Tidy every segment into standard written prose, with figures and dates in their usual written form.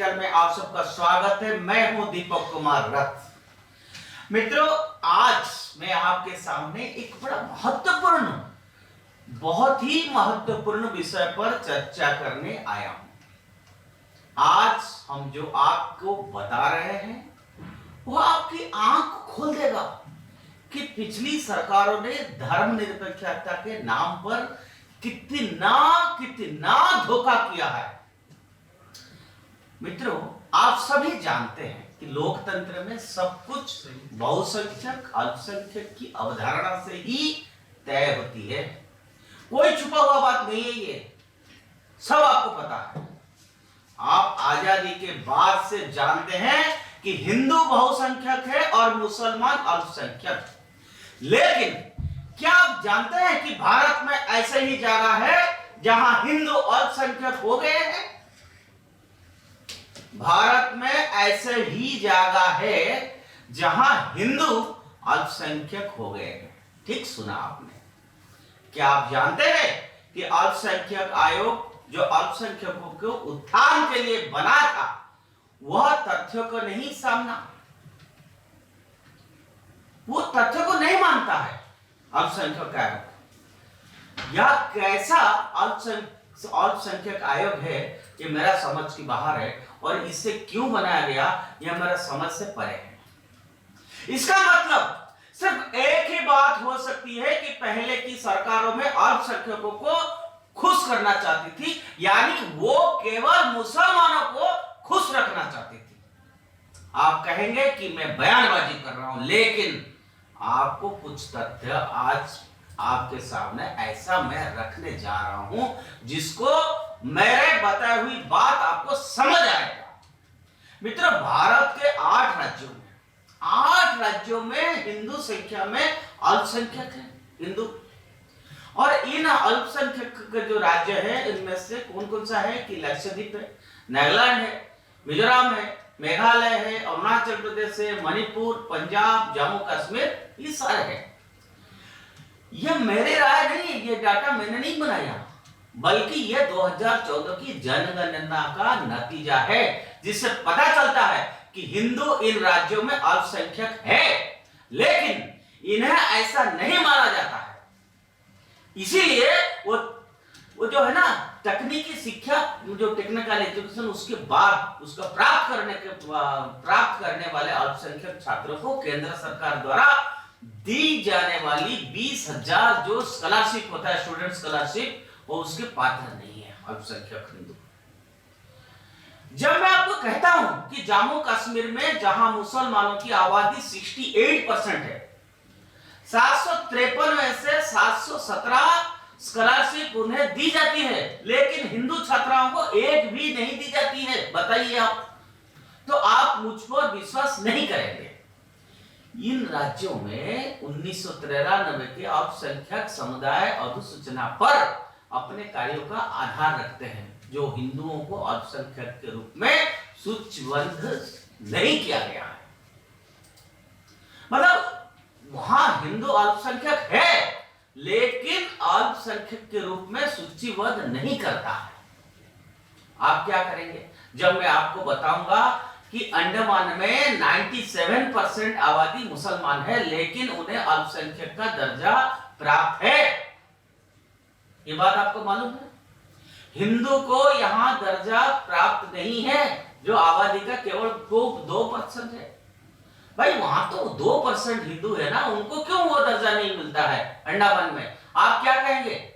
Channel में आप सबका स्वागत है। मैं हूं दीपक कुमार रथ। मित्रों, आज मैं आपके सामने एक बड़ा बहुत ही महत्वपूर्ण विषय पर चर्चा करने आया हूं। आज हम जो आपको बता रहे हैं वो आपकी आंख खोल देगा कि पिछली सरकारों ने धर्मनिरपेक्षता के नाम पर कितना धोखा किया है। मित्रों, आप सभी जानते हैं कि लोकतंत्र में सब कुछ बहुसंख्यक अल्पसंख्यक की अवधारणा से ही तय होती है। कोई छुपा हुआ बात नहीं है, ये सब आपको पता है। आप आजादी के बाद से जानते हैं कि हिंदू बहुसंख्यक है और मुसलमान अल्पसंख्यक। लेकिन क्या आप जानते हैं कि भारत में ऐसे ही जगह है जहां हिंदू अल्पसंख्यक हो गए हैं? भारत में ऐसे ही जगह है जहां हिंदू अल्पसंख्यक हो गए हैं। ठीक सुना आपने। क्या आप जानते हैं कि अल्पसंख्यक आयोग जो अल्पसंख्यकों के उत्थान के लिए बना था, वह तथ्यों को नहीं सामना, वो तथ्य को नहीं मानता है। अल्पसंख्यक आयोग या कैसा अल्पसंख्यक आयोग है, ये मेरा समझ की बाहर है और इसे क्यों बनाया गया यह मेरा समझ से परे है। इसका मतलब सिर्फ एक ही बात हो सकती है कि पहले की सरकारों में अल्पसंख्यकों को खुश करना चाहती थी, यानी वो केवल मुसलमानों को खुश रखना चाहती थी। आप कहेंगे कि मैं बयानबाजी कर रहा हूं, लेकिन आपको कुछ तथ्य आज आपके सामने ऐसा मैं रखने जा रहा हूं जिसको मेरे बताई हुई बात आपको समझ आएगा। मित्रों, भारत के 8 राज्यों में हिंदू संख्या में अल्पसंख्यक है हिंदू। और इन अल्पसंख्यक के जो राज्य है इनमें से कौन कौन सा है कि लक्षद्वीप है, नागालैंड है, मिजोरम है, मेघालय है, अरुणाचल प्रदेश है, मणिपुर, पंजाब, जम्मू कश्मीर, ये सारे हैं। यह मेरे राय नहीं है, ये डाटा मैंने नहीं बनाया, बल्कि यह 2014 की जनगणना का नतीजा है, जिससे पता चलता है कि हिंदू इन राज्यों में अल्पसंख्यक है, लेकिन इन्हें ऐसा नहीं माना जाता है। इसीलिए वो जो है ना, तकनीकी शिक्षा, जो टेक्निकल एजुकेशन, उसके बाद उसका प्राप्त करने वाले अल्पसंख्यक छात्रों को केंद्र सरकार द्वारा दी जाने वाली 20,000 जो स्कॉलरशिप होता है, स्टूडेंट स्कॉलरशिप, वो उसके पात्र नहीं है अल्पसंख्यक हिंदू। जब मैं आपको कहता हूं कि जम्मू कश्मीर में जहां मुसलमानों की आबादी 68% है, 753 में से 717 स्कॉलरशिप उन्हें दी जाती है, लेकिन हिंदू छात्राओं को एक भी नहीं दी जाती है। बताइए आप, तो आप मुझ पर विश्वास नहीं करेंगे। इन राज्यों में 1993 के अल्पसंख्यक समुदाय अधिसूचना पर अपने कार्यों का आधार रखते हैं, जो हिंदुओं को अल्पसंख्यक के रूप में सूचीबद्ध नहीं किया गया है। मतलब वहां हिंदू अल्पसंख्यक है, लेकिन अल्पसंख्यक के रूप में सूचीबद्ध नहीं करता है। आप क्या करेंगे जब मैं आपको बताऊंगा कि अंडमान में 97% आबादी मुसलमान है, लेकिन उन्हें अल्पसंख्यक का दर्जा प्राप्त है। ये बात आपको मालूम है? हिंदू को यहां दर्जा प्राप्त नहीं है, जो आबादी का केवल 2% है। भाई, वहां तो 2% हिंदू है ना, उनको क्यों वो दर्जा नहीं मिलता है अंडमान में? आप क्या कहेंगे?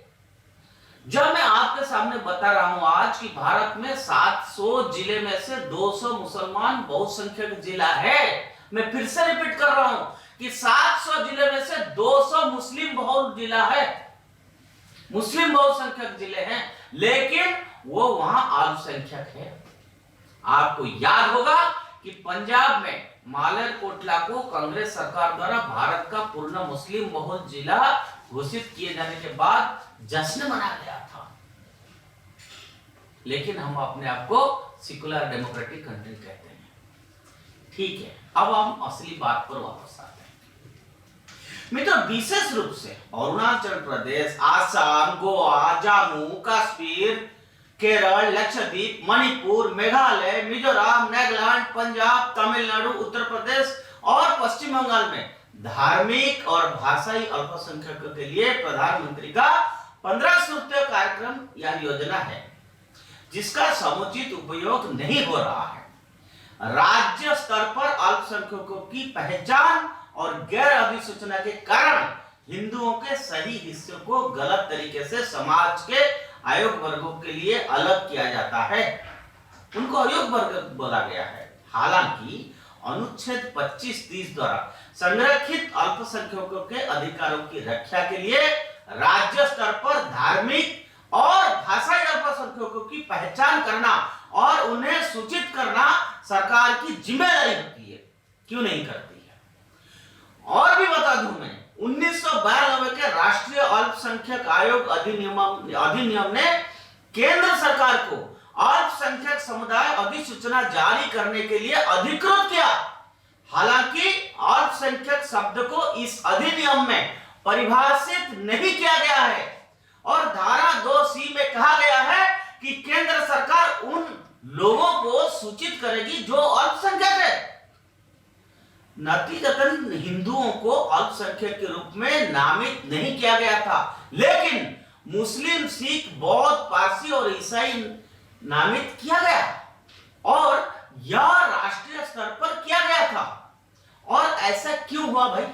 जब मैं आपके सामने बता रहा हूं आज कि भारत में 700 जिले में से 200 मुसलमान बहुसंख्यक जिला है, मैं फिर से रिपीट कर रहा हूं कि 700 जिले में से 200 मुस्लिम बहुल जिला है, मुस्लिम बहुसंख्यक जिले हैं, लेकिन वो वहां अल्पसंख्यक है। आपको याद होगा कि पंजाब में मालेरकोटला को कांग्रेस सरकार द्वारा भारत का पूर्ण मुस्लिम बहुल जिला घोषित किए जाने के बाद जश्न मनाया गया था। लेकिन हम अपने आप को सेकुलर डेमोक्रेटिक कंट्री कहते हैं। ठीक है, अब हम असली बात पर वापस आते हैं। मित्रों, विशेष रूप से अरुणाचल प्रदेश, आसाम, गोवा, जम्मू कश्मीर केरल, लक्षद्वीप, मणिपुर, मेघालय, मिजोरम, नागालैंड, पंजाब, तमिलनाडु, उत्तर प्रदेश और पश्चिम बंगाल में धार्मिक और भाषाई अल्पसंख्यकों के लिए प्रधानमंत्री का 15 सूत्रीय कार्यक्रम या योजना है, जिसका समुचित उपयोग नहीं हो रहा है। राज्य स्तर पर अल्पसंख्यकों की पहचान और गैर अधिसूचना के कारण हिंदुओं के सही हिस्से को गलत तरीके से समाज के अयोग्य वर्गों के लिए अलग किया जाता है, उनको अयोग्य वर्ग बोला गया है। हालांकि अनुच्छेद 25-30 द्वारा संरक्षित अल्पसंख्यकों के अधिकारों की रक्षा के लिए राज्य स्तर पर धार्मिक और भाषाई अल्पसंख्यकों की पहचान करना और उन्हें सूचित करना सरकार की जिम्मेदारी होती है। क्यों नहीं करती है? और भी बता दूं मैं, 1992 के राष्ट्रीय अल्पसंख्यक आयोग अधिनियम ने केंद्र सरकार को अल्पसंख्यक समुदाय अधिसूचना जारी करने के लिए अधिकृत किया। हालांकि अल्पसंख्यक शब्द को इस अधिनियम में परिभाषित नहीं किया गया है और धारा 2C में कहा गया है कि केंद्र सरकार उन लोगों को सूचित करेगी जो अल्पसंख्यक है। नतीजतन हिंदुओं को अल्पसंख्यक के रूप में नामित नहीं किया गया था, लेकिन मुस्लिम, सिख, बौद्ध, पारसी और ईसाई नामित किया गया और यह राष्ट्रीय स्तर पर किया गया था। और ऐसा क्यों हुआ भाई?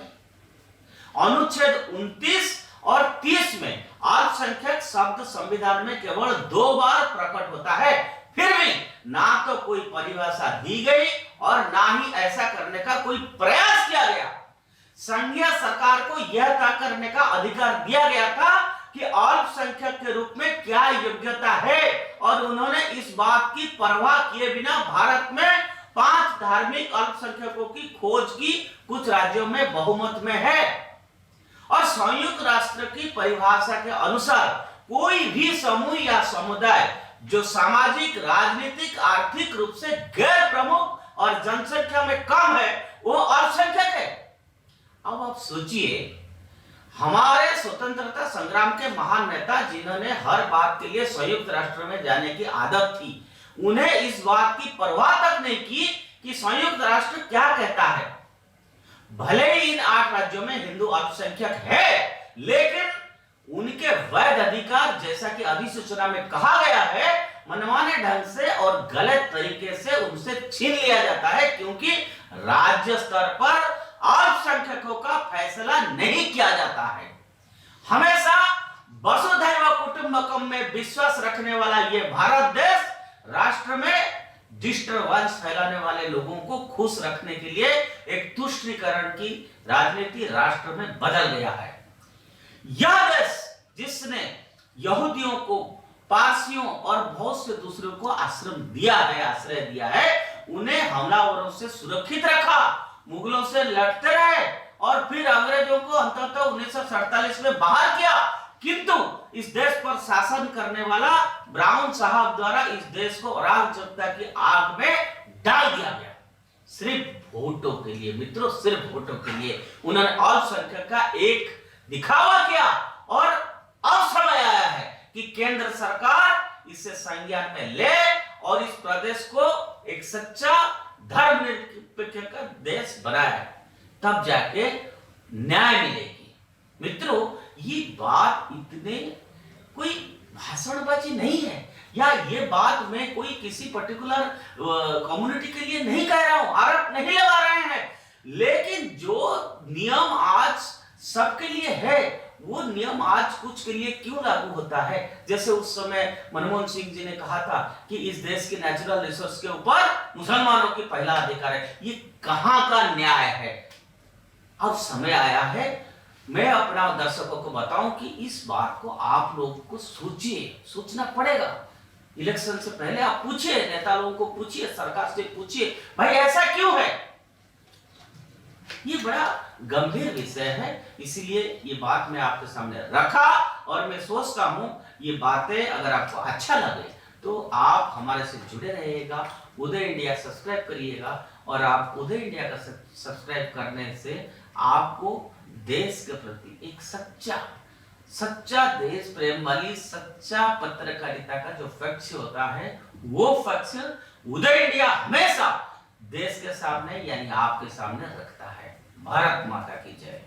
अनुच्छेद 29 और 30 में अल्पसंख्यक शब्द संविधान में केवल 2 बार प्रकट होता है, फिर भी ना तो कोई परिभाषा दी गई और ना ही ऐसा करने का कोई प्रयास किया गया। संघीय सरकार को यह तय करने का अधिकार दिया गया था कि अल्पसंख्यक के रूप में क्या योग्यता है और उन्होंने इस बात की परवाह किए बिना भारत में 5 धार्मिक अल्पसंख्यकों की खोज की कुछ राज्यों में बहुमत में है। और संयुक्त राष्ट्र की परिभाषा के अनुसार कोई भी समूह या समुदाय जो सामाजिक, राजनीतिक, आर्थिक रूप से गैर प्रमुख और जनसंख्या में कम है, वो अल्पसंख्यक है। अब आप सोचिए, हमारे स्वतंत्रता संग्राम के महान नेता जिन्होंने हर बात के लिए संयुक्त राष्ट्र में जाने की आदत थी, उन्हें इस बात की परवाह तक नहीं की कि संयुक्त राष्ट्र क्या कहता है। भले ही इन 8 राज्यों में हिंदू अल्पसंख्यक है, लेकिन उनके वैध अधिकार, जैसा कि अधिसूचना में कहा गया है, मनमाने ढंग से और गलत तरीके से उनसे छीन लिया जाता है, क्योंकि राज्य स्तर पर अल्पसंख्यकों का फैसला नहीं किया जाता है। हमेशा वसुधैव कुटुंबकम में विश्वास रखने वाला यह भारत देश राष्ट्र में डिस्टर्बेंस फैलाने वाले लोगों को खुश रखने के लिए एक तुष्टीकरण की राजनीति राष्ट्र में बदल गया है। यह देश जिसने यहूदियों को, पारसियों और बहुत से दूसरों को आश्रय दिया है, उन्हें हमलावरों से सुरक्षित रखा, मुगलों से लड़ते रहे और फिर अंग्रेजों को अंततः 1947 में बाहर किया। किंतु इस देश पर शासन करने वाला ब्राउन साहब द्वारा इस देश को अराजकता की आग में डाल दिया गया, सिर्फ वोटों के लिए। मित्रों, सिर्फ वोटों के लिए उन्होंने अल्पसंख्यक का एक दिखावा किया और अब समय आया है कि केंद्र सरकार इसे संज्ञान में ले और इस प्रदेश को एक सच्चा धर्मनिरपेक्ष का देश बनाए, तब जाके न्याय मिलेगी। मित्रों, ये बात इतने कोई भाषणबाजी नहीं है, या ये बात मैं कोई किसी पर्टिकुलर कम्युनिटी के लिए नहीं कह रहा हूं, आरोप नहीं लगा रहे हैं, लेकिन जो नियम आज सबके लिए है, वो नियम आज कुछ के लिए क्यों लागू होता है? जैसे उस समय मनमोहन सिंह जी ने कहा था कि इस देश के नेचुरल रिसोर्स के ऊपर मुसलमानों की पहला अधिकार है। ये कहां का न्याय है? अब समय आया है, मैं अपना दर्शकों को बताऊं कि इस बात को आप लोगों को सोचना पड़ेगा। इलेक्शन से पहले आप पूछिए, नेता लोगों को पूछिए, सरकार से पूछिए, भाई ऐसा क्यों है? ये बड़ा गंभीर विषय है, इसीलिए ये बात मैं आपके सामने रखा और मैं सोचता हूं ये बातें अगर आपको अच्छा लगे तो आप हमारे से जुड़े रहिएगा, उदय इंडिया सब्सक्राइब करिएगा। और आप उदय इंडिया का सब्सक्राइब करने से आपको देश के प्रति एक सच्चा सच्चा देश प्रेम वाली सच्चा पत्रकारिता का जो फैक्ट होता है, वो फैक्ट उदय इंडिया हमेशा देश के सामने यानी आपके सामने रखता है। भारत माता की जय।